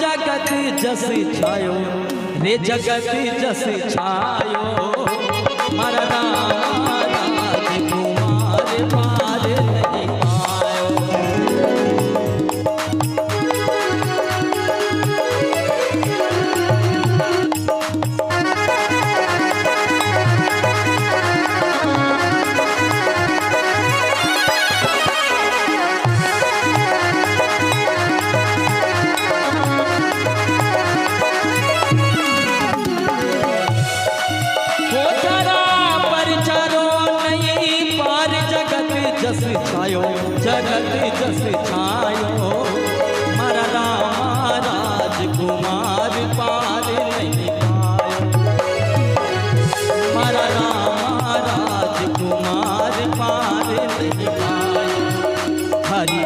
जगत जस छायो रे जगत जस छायो मारा राम राजकुमार पार नहीं पायो। जस छायो जगत जस छायो मारा राम राजकुमार पार नहीं पायो। मारा राम राजकुमार पार नहीं पायो। हरि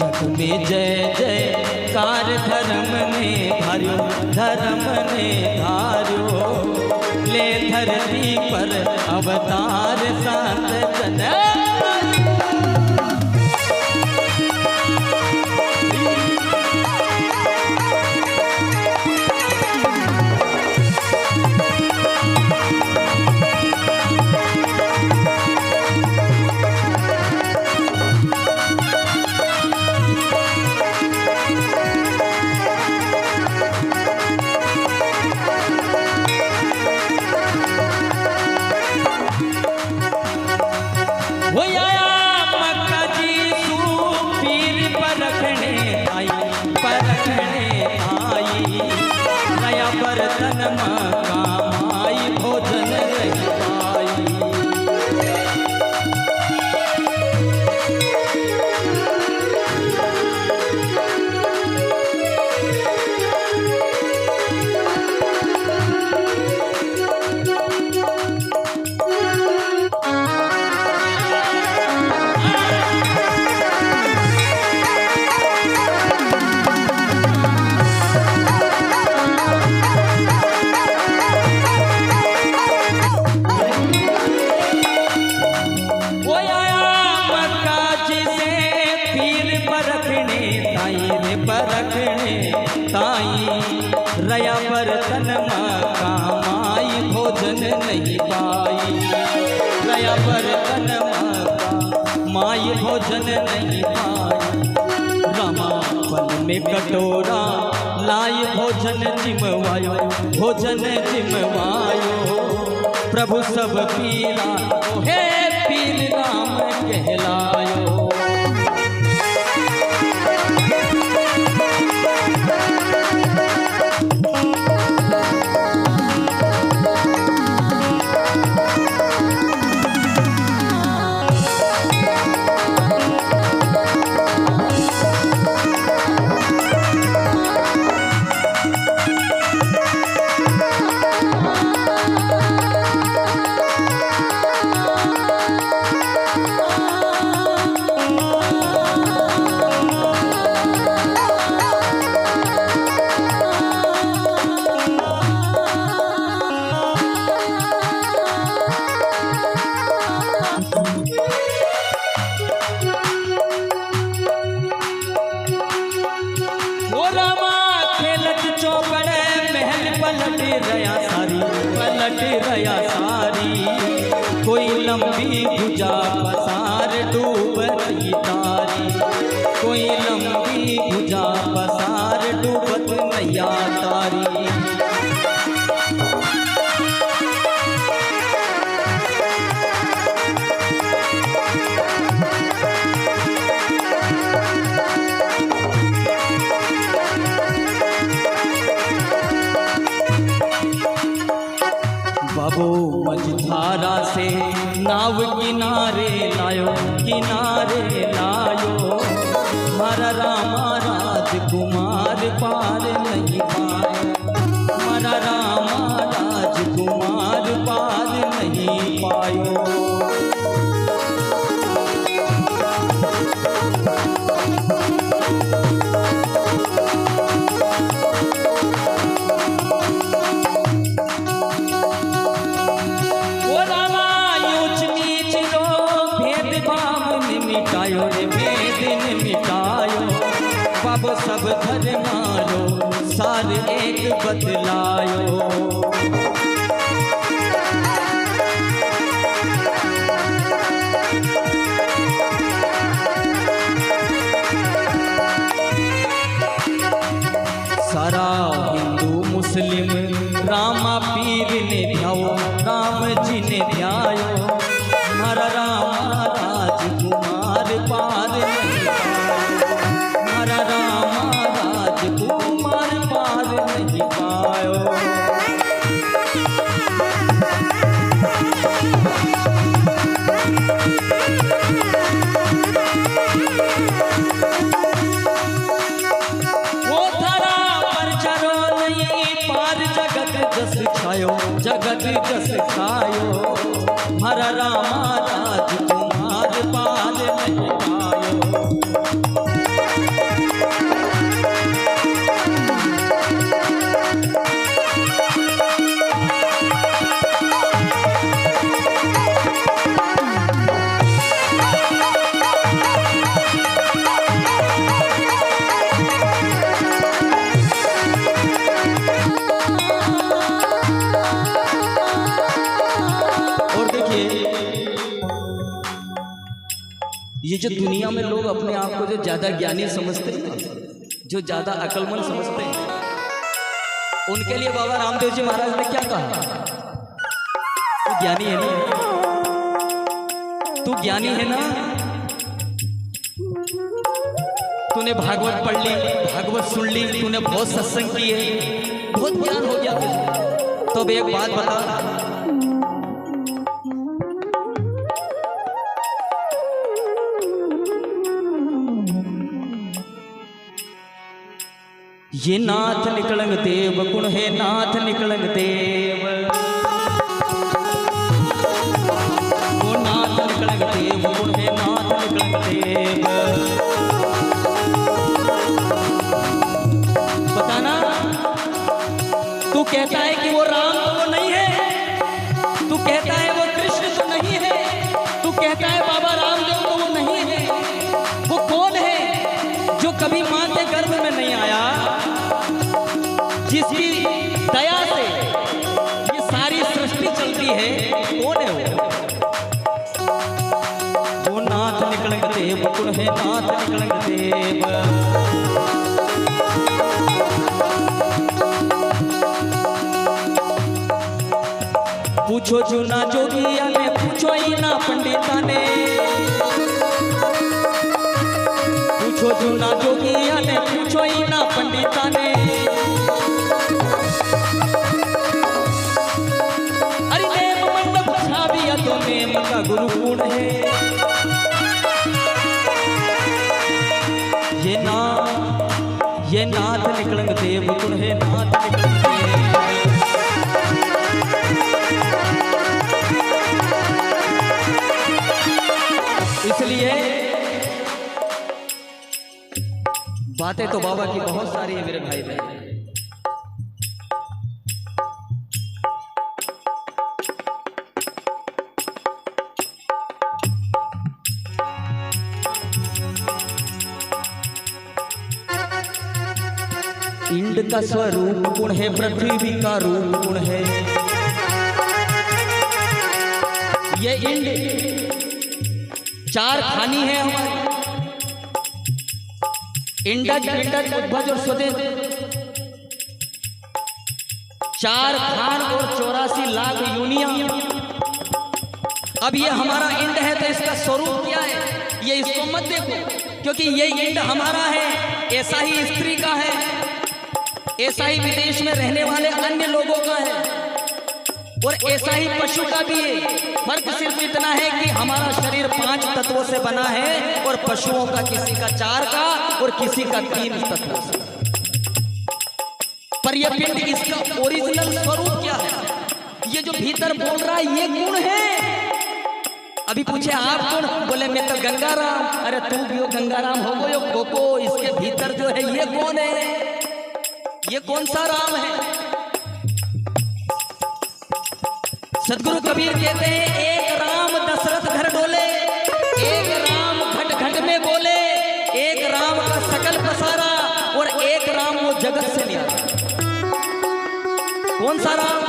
जग में जय जयकार धर्म ने धार्यो धर्म ने धार्यो ले धरती पर अवतार संत जन। बर्तन माई भोजन नहीं पाई। रया बर्तन माई भोजन नहीं पाई। रया बर्तन माई भोजन नहीं पाई। रामापन में कटोरा लाई भोजन जिमवायो भोजन जिमवायो। प्रभु सब पीरा हे पीर राम कहलायो। पलट रया सारी कोई लंबी भुजा पसार डूब रही तारी। कोई लंबी भुजा पसार डूबत नैया तारी। बाबू मझधारा से नाव किनारे लायो किनारे लायो। मारा रामा राजकुमार पार नहीं पायो। मारा रामा राजकुमार पार नहीं पायो। मिटायो रे भेद मिटायो बाबू सब धर्मारो एक बतलायो। सारा हिंदू मुस्लिम रामा पीर ने ध्याओ, राम जी ने ध्यायो, हमारा रामा राजकुमार पार नहीं पायो, हमारा रामा राजकुमार पार नहीं पायो। जगत जस खायो, हमारा रामा राजकुमार पार नहीं पायो। ये जो दुनिया में लोग अपने आप को जो ज्यादा ज्ञानी समझते हैं, जो ज्यादा अक्लमंद समझते हैं, उनके लिए बाबा रामदेव जी महाराज ने क्या कहा? तू ज्ञानी है ना, तू ज्ञानी है ना, तूने भागवत पढ़ ली, भागवत सुन ली, तूने बहुत सत्संग किए, बहुत ज्ञान हो गया तुझे, तो अब एक बात बता, ये नाथ निकलंग देव गुण है, नाथ निकलंग देव, वो नाथ निकलंग देव गुण है, नाथ निकलंग देव। बताना, तू कहता है कि वो राम तो वो नहीं है, तू कहता है वो कृष्ण तो नहीं है, तू कहता है बाबा रामदेव तो वो नहीं है, वो कौन है जो कभी मां के गर्भ में नहीं आया, जिसकी दया से ये सारी सृष्टि चलती है, कौन है वो नाथ निकलंग देव गुण है, नाथ निकलंग देव। पूछो जुना जोगिया ने, पूछो इना पंडिता ने, पूछो जुना जोगिया ने, पूछो इना पंडिता ने, तो नेम का गुरु कौन है? ये नाथ निकलंग देव गुण है, नाथ निकलंग देव। इसलिए बातें तो बाबा की बहुत सारी है मेरे भाई बहन। इंड का स्वरूप गुण है, पृथ्वी का रूप गुण है। ये इंड चार खानी है हमारी, इंडज पिंडज उद्भज और स्वदेश, चार खान और 84 लाख यूनिया। अब ये हमारा इंड है तो इसका स्वरूप क्या है, ये इसको मत देखो, क्योंकि ये इंड हमारा है, ऐसा ही स्त्री का है, ऐसा ही विदेश में रहने वाले अन्य लोगों का है, और ऐसा ही पशु का भी है। फर्क सिर्फ इतना है कि हमारा शरीर 5 तत्वों से बना है और पशुओं का किसी का 4 का और किसी का 3 तत्वों से। पर यह पिंड, इसका ओरिजिनल स्वरूप क्या है, ये जो भीतर बोल रहा है ये गुण है। अभी पूछे आप कौन, बोले मैं तो गंगाराम। अरे तू भी हो गंगाराम हो गयो कोको, इसके भीतर जो है ये कौन है, ये कौन सा राम है? सदगुरु कबीर कहते हैं, एक राम दशरथ घर डोले, एक राम घट घट में बोले, एक राम का सकल पसारा, और एक राम वो जगत से न्यारा। कौन सा राम?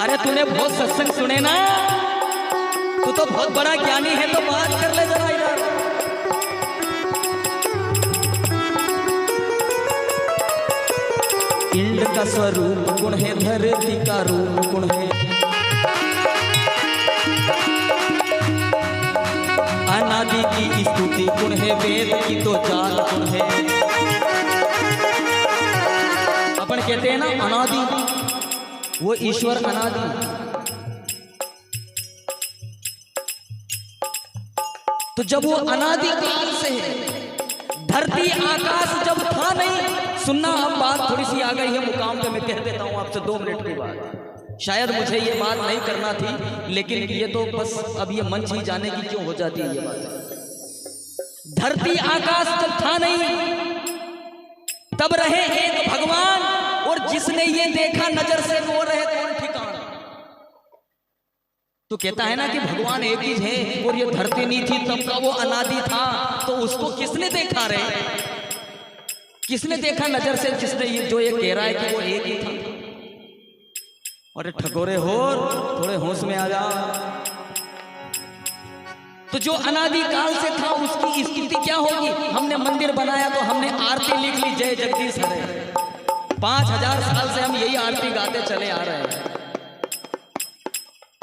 अरे तूने बहुत सत्संग सुने ना, तू तो बहुत बड़ा ज्ञानी है, तो बात कर ले जरा इधर। इंद्र का स्वरूप गुण है, धरती का रूप गुण है, अनादि की स्तुति गुण है, वेद की तो जाल गुण है। अपन कहते हैं ना अनादि, वो ईश्वर अनादि। तो जब वो अनादि काल से है, धरती आकाश जब था नहीं, सुनना अब बात थोड़ी सी आ गई है मुकाम पे, मैं कह देता हूं आपसे 2 मिनट की बात। शायद मुझे ये बात नहीं करना थी, लेकिन ये तो बस अब ये मंच ही जाने की क्यों हो जाती है ये बात। धरती आकाश जब था नहीं, तब रहे एक भगवान, और जिसने ये देखा नजर से वो रहे कौन ठिकाना। तो कहता है ना कि भगवान एक ही है, और ये धरती नहीं थी तब का वो अनादि था, तो उसको किसने देखा रे? किसने देखा नजर से, जिसने ये जो ये कह रहा है कि वो एक ही था? अरे ठगोरे हो, थोड़े होश में आ जा। तो जो अनादि काल से था उसकी स्थिति क्या होगी? हमने मंदिर बनाया तो हमने आरती लिख ली, जय जगदीश हरे। 5000 साल से हम यही आरती गाते चले आ रहे हैं,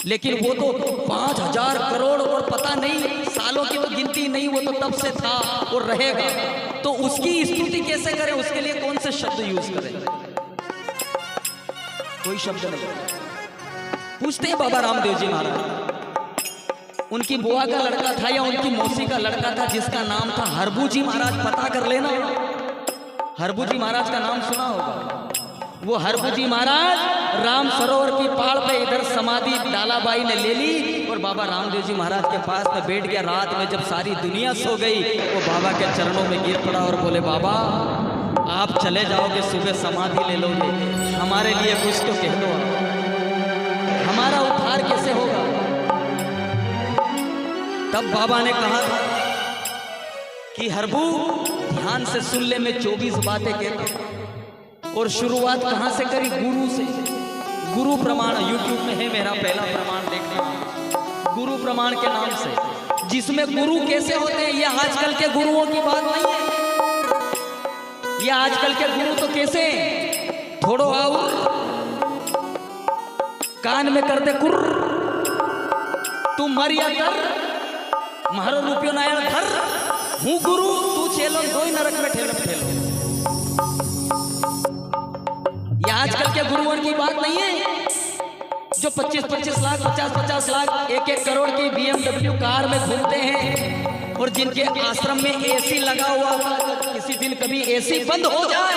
लेकिन वो तो 5000 करोड़ और पता नहीं सालों की तो गिनती नहीं, वो तो तब से था और रहेगा। तो उसकी स्तुति कैसे करें? उसके लिए कौन से शब्द यूज करें? कोई शब्द नहीं। पूछते हैं बाबा रामदेव जी महाराज, उनकी बुआ का लड़का था या उनकी मौसी का लड़का था जिसका नाम था हरबू जी महाराज, पता कर लेना। हरबू जी महाराज का नाम सुना होगा। वो हरबू जी महाराज राम सरोवर की पहाड़ पे इधर समाधि डालाबाई ने ले ली, और बाबा रामदेव जी महाराज के पास में बैठ गया। रात में जब सारी दुनिया सो गई, वो बाबा के चरणों में गिर पड़ा और बोले, बाबा आप चले जाओगे, सुबह समाधि ले लोगे, हमारे लिए कुछ तो कह दो, हमारा उद्धार कैसे होगा? तब बाबा ने कहा कि हरबू ध्यान से सुन ले, मैं 24 बातें कहता हूं। और शुरुआत कहां से करी? गुरु से। गुरु प्रमाण YouTube में है मेरा पहला प्रमाण, देखना, गुरु प्रमाण के नाम से, जिसमें गुरु कैसे होते हैं। ये आजकल के गुरुओं की बात नहीं है, ये आजकल के गुरु तो कैसे थोड़ो आओ कान में कर दे कुर, तू मर या कर, मारो रुपयो नायर धर, हूँ गुरु तू चेलो, दो नरक में ठेलो। ये आजकल के गुरुओं की बात नहीं है, जो 25-25 लाख 50-50 लाख 1-1 करोड़ की BMW कार में घूमते हैं, और जिनके आश्रम में AC लगा हुआ, किसी दिन कभी AC बंद हो जाए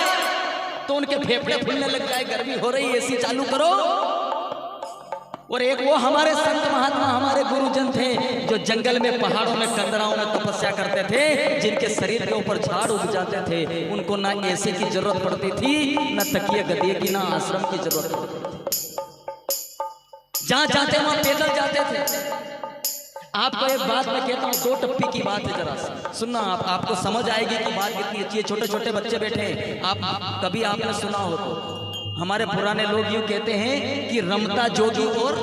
तो उनके फेफड़े फूलने लग जाए, गर्मी हो रही AC चालू करो। और एक वो हमारे संत महात्मा, हमारे गुरुजन थे जो जंगल में, पहाड़ों में, कंदराओं में तपस्या करते थे, जिनके शरीर के ऊपर झाड़ उग जाते थे, उनको ना एसी की जरूरत पड़ती थी, ना तकिए गदिए की, ना आश्रम की जरूरत पड़ती थी। जहां जाते वहां पैदल जाते थे। आपको एक बात मैं कहता हूँ, 2 टप्पी की बात है, जरा सुनना, आपको समझ आएगी कि बात कितनी अच्छी है। छोटे छोटे बच्चे बैठे हैं, आप कभी आपने सुना हो तो हमारे पुराने लोग यूं कहते हैं कि रमता जोगी और,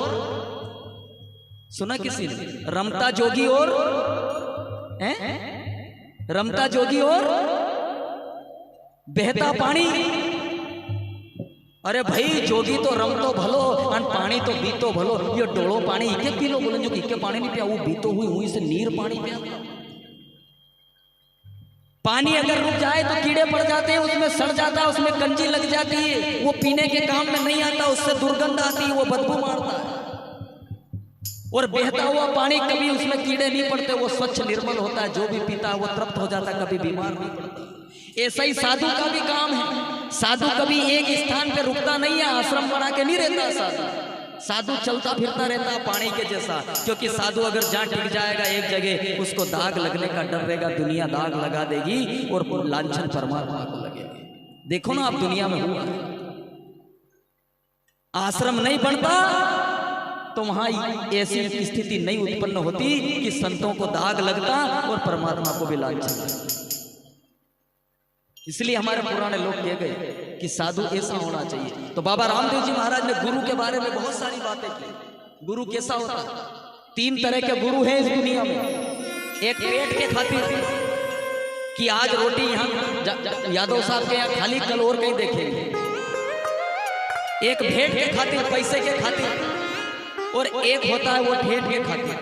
सुना किसी ने? रमता जोगी और रमता जोगी और बहता पानी। अरे भाई जोगी तो रमतो भलो और पानी तो बीतो भलो। ये डोलो पानी इके पी लो, बोले जो इके पानी नहीं पिया, वो बीतो हुई से नीर पानी पिया। पानी अगर रुक जाए तो कीड़े पड़ जाते हैं, उसमें सड़ जाता है, उसमें कंजी लग जाती है, वो पीने के काम में नहीं आता, उससे दुर्गंध आती है, वो बदबू मारता है। और बहता हुआ पानी, कभी उसमें कीड़े नहीं पड़ते, वो स्वच्छ निर्मल होता है, जो भी पीता है वो तृप्त हो जाता है, कभी बीमार नहीं पड़ता। ऐसा ही साधु का भी काम है। साधु कभी एक स्थान पे रुकता नहीं है, आश्रम बना के नहीं रहता साधु। साधु चलता फिरता रहता पानी के जैसा, क्योंकि साधु अगर जहाँ टिक जाएगा एक जगह, उसको दाग लगने का डर रहेगा, दुनिया दाग लगा देगी और लांछन परमात्मा को लगेगी। देखो ना आप दुनिया में हुआ, आश्रम नहीं बनता तो वहां ऐसी स्थिति नहीं उत्पन्न होती कि संतों को दाग लगता और परमात्मा को भी लांछन। इसलिए हमारे पुराने लोग कह गए कि साधु ऐसा होना चाहिए। तो बाबा रामदेव जी महाराज ने गुरु के बारे में बहुत सारी बातें की। गुरु कैसा होता है? 3 तरह के गुरु हैं इस दुनिया में। एक पेट के खातिर कि आज रोटी यहाँ यादव साहब के यहाँ खाली, कल और कहीं देखेंगे। एक भेंट के खातिर, पैसे के खातिर, और एक होता है वो ठेठ के खातिर।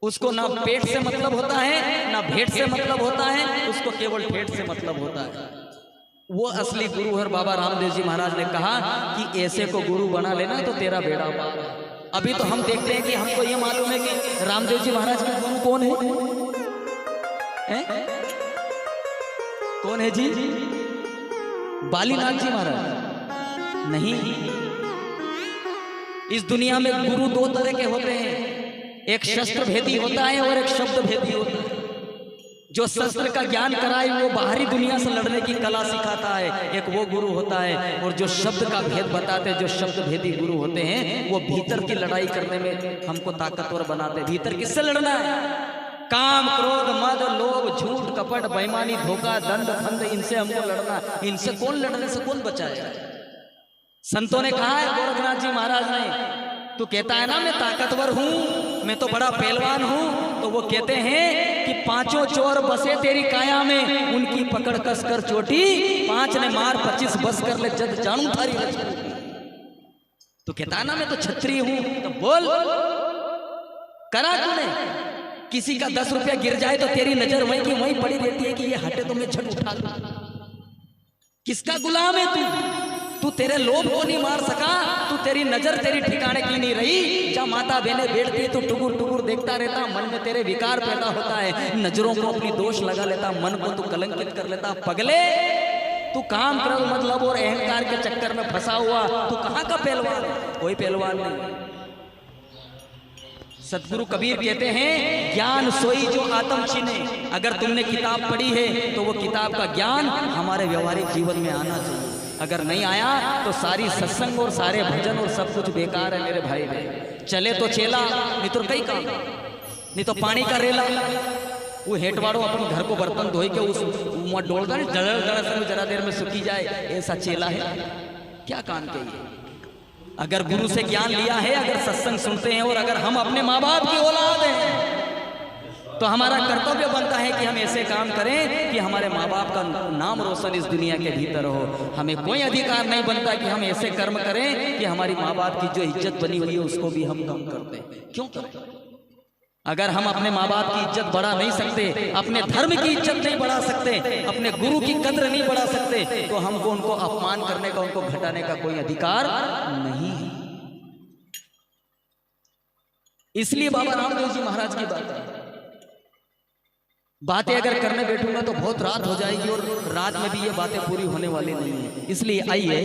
उसको ना पेट से मतलब होता है, ना भेंट से मतलब होता है, उसको केवल ठेठ से मतलब होता है। वो असली गुरु है। बाबा रामदेव जी महाराज ने कहा कि ऐसे को गुरु बना लेना तो तेरा बेड़ा पार है। अभी तो हम देखते हैं कि हमको ये मालूम है कि रामदेव जी महाराज के गुरु कौन है? कौन है जी? बालीनाथ जी महाराज नहीं। इस दुनिया में गुरु 2 तरह के होते हैं, एक शस्त्र भेदी होता है और एक शब्द भेदी होता है। जो शस्त्र का ज्ञान कराए वो बाहरी दुनिया से लड़ने की कला सिखाता है, एक वो गुरु होता है। और जो शब्द का भेद बताते, जो शब्द भेदी गुरु होते हैं, वो भीतर की लड़ाई करने में हमको ताकतवर बनाते। भीतर किससे लड़ना है? काम, क्रोध, मद, लोभ, झूठ, कपट, बेईमानी, धोखा, दंड, फंद, इनसे हमको लड़ना। इनसे कौन लड़ने से कौन बचाएगा? संतों ने कहा है, गोरखनाथ जी महाराज ने, तू कहता है ना मैं ताकतवर हूं, मैं तो बड़ा पहलवान हूं, तो वो कहते हैं कि 5 चोर बसे तेरी काया में, उनकी पकड़ कस कर चोटी, 5 ने मार 25 बस कर ले जद जानू थारी रचना। तो कहता है ना मैं तो क्षत्रिय हूं, तो बोल करा तूने। किसी का 10 रुपया गिर जाए तो तेरी नजर वहीं की वहीं पड़ी रहती है कि ये हटे तो मैं झट उठा लूं। किसका गुलाम है तू? तू तेरे लोभ को नहीं मार सका, तू तेरी नजर तेरी ठिकाने की नहीं रही। जब माता बहने बैठती है तो टुकुर टुकुर देखता रहता, मन में तेरे विकार पैदा होता है, नजरों को अपनी दोष लगा लेता, मन को तू कलंकित कर लेता। पगले, तू काम क्रोध मतलब और अहंकार के चक्कर में फंसा हुआ, तू कहाँ का पहलवान है? कोई पहलवान नहीं। सतगुरु कबीर कहते हैं, ज्ञान सोई जो आत्म छीने। अगर तुमने किताब पढ़ी है तो वो किताब का ज्ञान हमारे व्यवहारिक जीवन में आना चाहिए। अगर नहीं आया तो सारी सत्संग और सारे भजन और सब कुछ बेकार है मेरे भाई बहन। चले तो चेला, नहीं तो कई काम, नहीं तो पानी का रेला। वो हेटवाड़ो अपने घर को बर्तन धोई के उस डोलता नहीं, जरा देर में सूखी जाए, ऐसा चेला है क्या काम के ये? अगर गुरु से ज्ञान लिया है, अगर सत्संग सुनते हैं और अगर हम अपने माँ बाप की औलाद हैं, तो हमारा कर्तव्य बनता है कि हम ऐसे काम करें कि हमारे माँ बाप का नाम रोशन इस दुनिया के भीतर हो। हमें कोई अधिकार नहीं बनता कि हम ऐसे कर्म करें कि हमारी माँ बाप की जो इज्जत बनी हुई है उसको भी हम कम कर दें। क्यों करें? अगर हम अपने माँ बाप की इज्जत बढ़ा नहीं सकते, अपने धर्म की इज्जत नहीं बढ़ा सकते, अपने गुरु की कद्र नहीं बढ़ा सकते, तो हमको उनको अपमान करने का, उनको घटाने का कोई अधिकार नहीं है। इसलिए बाबा रामदेव जी महाराज की बातें अगर करने बैठूंगा तो बहुत रात हो जाएगी और रात में भी ये बातें पूरी होने वाली नहीं है। इसलिए आइए